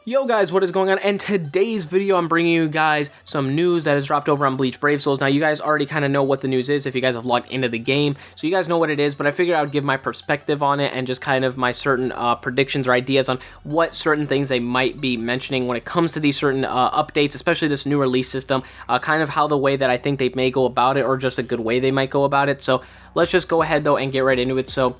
Yo guys, what is going on? And today's video I'm bringing you guys some news that has dropped over on Bleach Brave Souls. Now you guys already kind of know what the news is if you guys have logged into the game, so you guys know what it is, but I figured I would give my perspective on it and just kind of my certain predictions or ideas on what certain things they might be mentioning when it comes to these certain updates, especially this new release system, kind of how the way that I think they may go about it or just a good way they might go about it. So let's just go ahead though and get right into it. So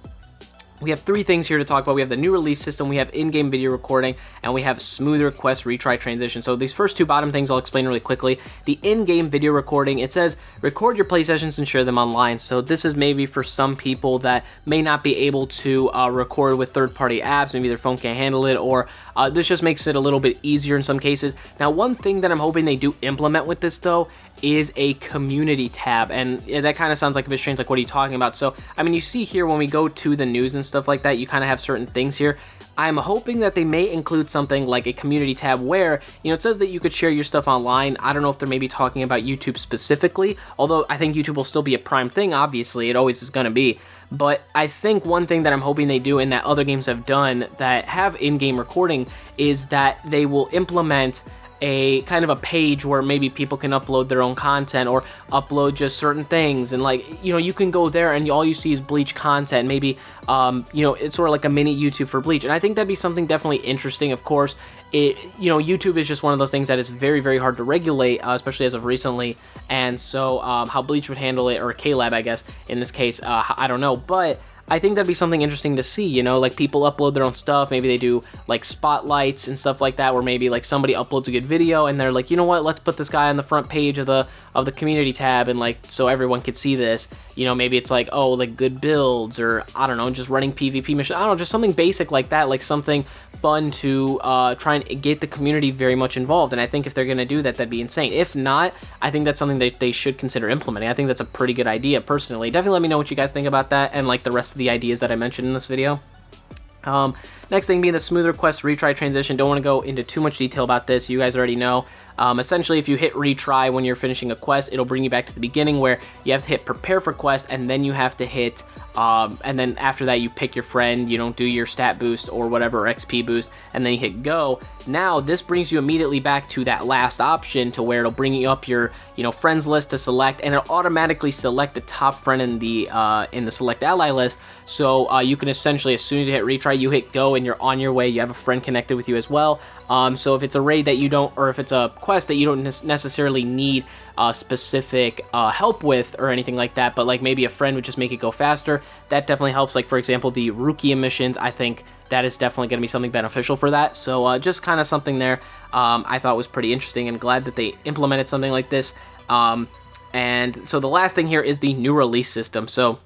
we have three things here to talk about. We have the new release system, we have in-game video recording, and we have smoother quest retry transition. So these first two bottom things I'll explain really quickly. The in-game video recording, it says record your play sessions and share them online. So this is maybe for some people that may not be able to record with third-party apps, maybe their phone can't handle it, or this just makes it a little bit easier in some cases. Now one thing that I'm hoping they do implement with this though is a community tab, and that kind of sounds like a bit strange, like what are you talking about? So I mean, you see here when we go to the news and stuff like that, you kind of have certain things here. I'm hoping that they may include something like a community tab where, you know, it says that you could share your stuff online. I don't know if they're maybe talking about YouTube specifically, although I think YouTube will still be a prime thing, obviously, it always is going to be. But I think one thing that I'm hoping they do and that other games have done that have in-game recording is that they will implement a kind of a page where maybe people can upload their own content or upload just certain things, and like, you know, you can go there and all you see is Bleach content. Maybe you know, it's sort of like a mini YouTube for Bleach, and I think that'd be something definitely interesting. Of course, you know, YouTube is just one of those things that is very, very hard to regulate, especially as of recently, and so how Bleach would handle it, or K-Lab, I guess, in this case, I don't know, but I think that'd be something interesting to see, you know, like people upload their own stuff, maybe they do like spotlights and stuff like that, where maybe like somebody uploads a good video and they're like, you know what, let's put this guy on the front page of the community tab, and like, so everyone could see this, you know, maybe it's like, oh, like good builds, or I don't know, just running PvP missions, I don't know, just something basic like that, like something fun to try and get the community very much involved. And I think if they're gonna do that, that'd be insane. If not, I think that's something that they should consider implementing. I think that's a pretty good idea personally. Definitely let me know what you guys think about that and like the rest of the ideas that I mentioned in this video. Next thing being the smoother quest retry transition. Don't want to go into too much detail about this, you guys already know. Essentially, if you hit retry when you're finishing a quest, it'll bring you back to the beginning where you have to hit prepare for quest, and then you have to hit and then after that you pick your friend, you don't do your stat boost or whatever, or XP boost, and then you hit go. Now this brings you immediately back to that last option, to where it'll bring you up your, you know, friends list to select, and it'll automatically select the top friend in the select ally list. So you can essentially, as soon as you hit retry, you hit go and you're on your way, you have a friend connected with you as well. So if it's a raid that you don't, or if it's a quest that you don't necessarily need specific help with or anything like that, but like maybe a friend would just make it go faster, that definitely helps. Like for example, the rookie emissions, I think that is definitely going to be something beneficial for that. So just kind of something there I thought was pretty interesting, and glad that they implemented something like this. And so the last thing here is the new release system. So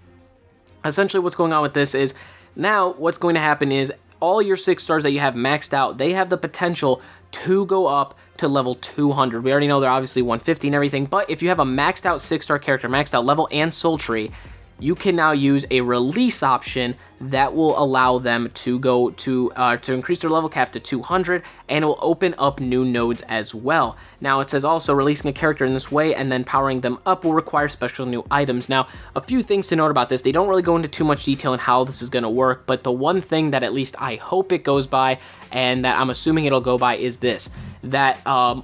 essentially what's going on with this is, now what's going to happen is all your 6 stars that you have maxed out, they have the potential to go up to level 200. We already know they're obviously 150 and everything, but if you have a maxed out 6-star character, maxed out level and soul tree, you can now use a release option that will allow them to go to increase their level cap to 200, and it will open up new nodes as well. Now it says also releasing a character in this way and then powering them up will require special new items. Now a few things to note about this. They don't really go into too much detail on how this is going to work, but the one thing that at least I hope it goes by, and that I'm assuming it'll go by, is this: that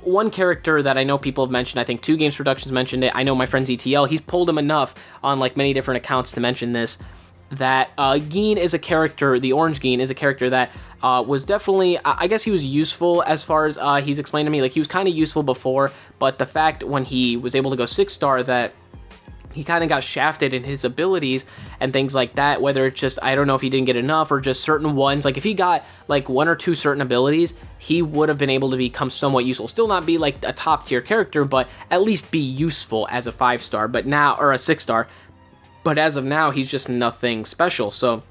one character that I know people have mentioned, I think 2 Games Productions mentioned it, I know my friend ZTL, he's pulled him enough on like many different accounts to mention this, that Geen is a character, the Orange Geen is a character that was definitely, I guess he was useful as far as he's explained to me, like he was kind of useful before, but the fact when he was able to go 6-star that he kind of got shafted in his abilities and things like that, whether it's just, I don't know if he didn't get enough or just certain ones. Like if he got like 1 or 2 certain abilities, he would have been able to become somewhat useful. Still not be like a top tier character, but at least be useful as a 5-star, but now, or a 6-star. But as of now, he's just nothing special. So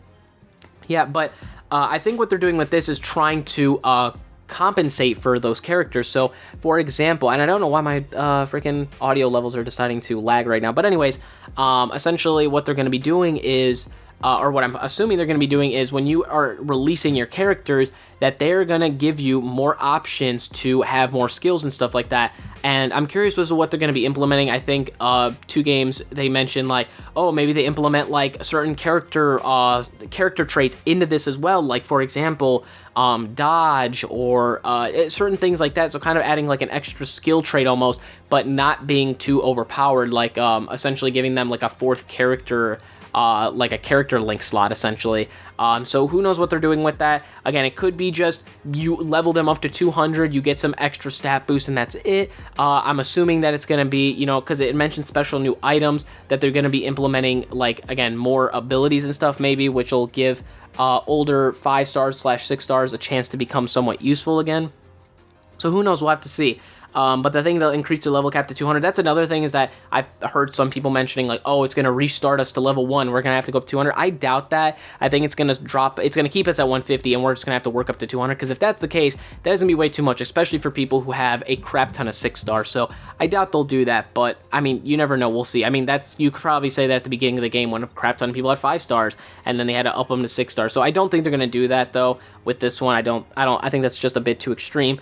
yeah, but I think what they're doing with this is trying to compensate for those characters. So for example, and I don't know why my freaking audio levels are deciding to lag right now, but anyways, essentially what they're going to be doing is or what I'm assuming they're going to be doing is when you are releasing your characters, that they're going to give you more options to have more skills and stuff like that. And I'm curious as to what they're going to be implementing. I think 2 games they mentioned like, oh, maybe they implement like certain character traits into this as well. Like for example, dodge or certain things like that. So kind of adding like an extra skill trait almost, but not being too overpowered. Like essentially giving them like a 4th character. Like a character link slot essentially. So who knows what they're doing with that. Again, it could be just you level them up to 200, you get some extra stat boost, and that's it. I'm assuming that it's going to be, you know, because it mentioned special new items, that they're going to be implementing, like, again, more abilities and stuff maybe, which will give older 5 stars / 6 stars a chance to become somewhat useful again. So who knows, we'll have to see. But the thing, they'll increase their level cap to 200. That's another thing, is that I've heard some people mentioning like, oh, it's going to restart us to level 1. We're going to have to go up to 200. I doubt that. I think it's going to drop. It's going to keep us at 150, and we're just going to have to work up to 200. Because if that's the case, that's going to be way too much, especially for people who have a crap ton of 6 stars. So I doubt they'll do that. But I mean, you never know. We'll see. I mean, you could probably say that at the beginning of the game when a crap ton of people had 5 stars, and then they had to up them to 6 stars. So I don't think they're going to do that though with this one. I think that's just a bit too extreme.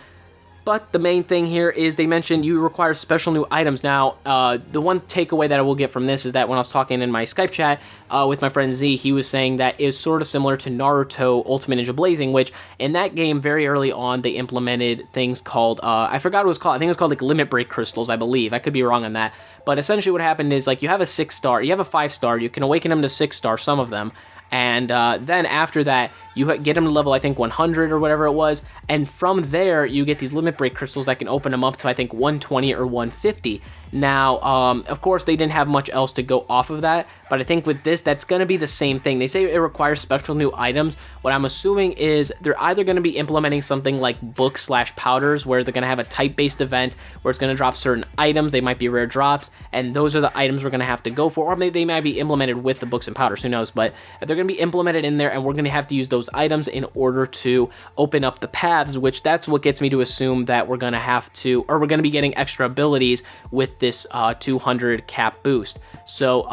But the main thing here is they mentioned you require special new items. Now, the one takeaway that I will get from this is that when I was talking in my Skype chat with my friend Z, he was saying that is sort of similar to Naruto Ultimate Ninja Blazing, which in that game very early on they implemented things called, I forgot what it was called. I think it was called like limit break crystals, I believe. I could be wrong on that. But essentially what happened is like you have a 6 star, you have a 5 star, you can awaken them to 6 star, some of them. And then after that, you get them to level, I think, 100 or whatever it was. And from there, you get these limit break crystals that can open them up to, I think, 120 or 150. Now, of course, they didn't have much else to go off of that, but I think with this, that's going to be the same thing. They say it requires special new items. What I'm assuming is they're either going to be implementing something like books / powders, where they're going to have a type-based event where it's going to drop certain items. They might be rare drops, and those are the items we're going to have to go for, or maybe they might be implemented with the books and powders, who knows, but they're going to be implemented in there, and we're going to have to use those items in order to open up the paths, which that's what gets me to assume that we're going to have to, or we're going to be getting extra abilities with this 200 cap boost. So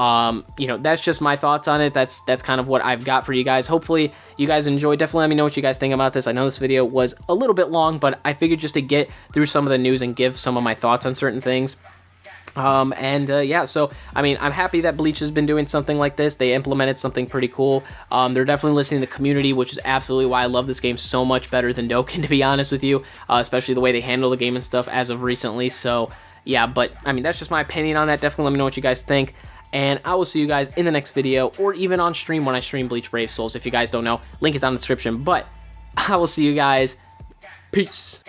you know, that's just my thoughts on it. That's kind of what I've got for you guys. Hopefully you guys enjoyed. Definitely let me know what you guys think about this. I know this video was a little bit long, but I figured just to get through some of the news and give some of my thoughts on certain things. Yeah, so I mean, I'm happy that Bleach has been doing something like this. They implemented something pretty cool. They're definitely listening to the community, which is absolutely why I love this game so much better than Dokkan, to be honest with you, especially the way they handle the game and stuff as of recently. So yeah, but I mean, that's just my opinion on that. Definitely let me know what you guys think, and I will see you guys in the next video, or even on stream when I stream Bleach Brave Souls. If you guys don't know, link is down in the description, but I will see you guys. Peace.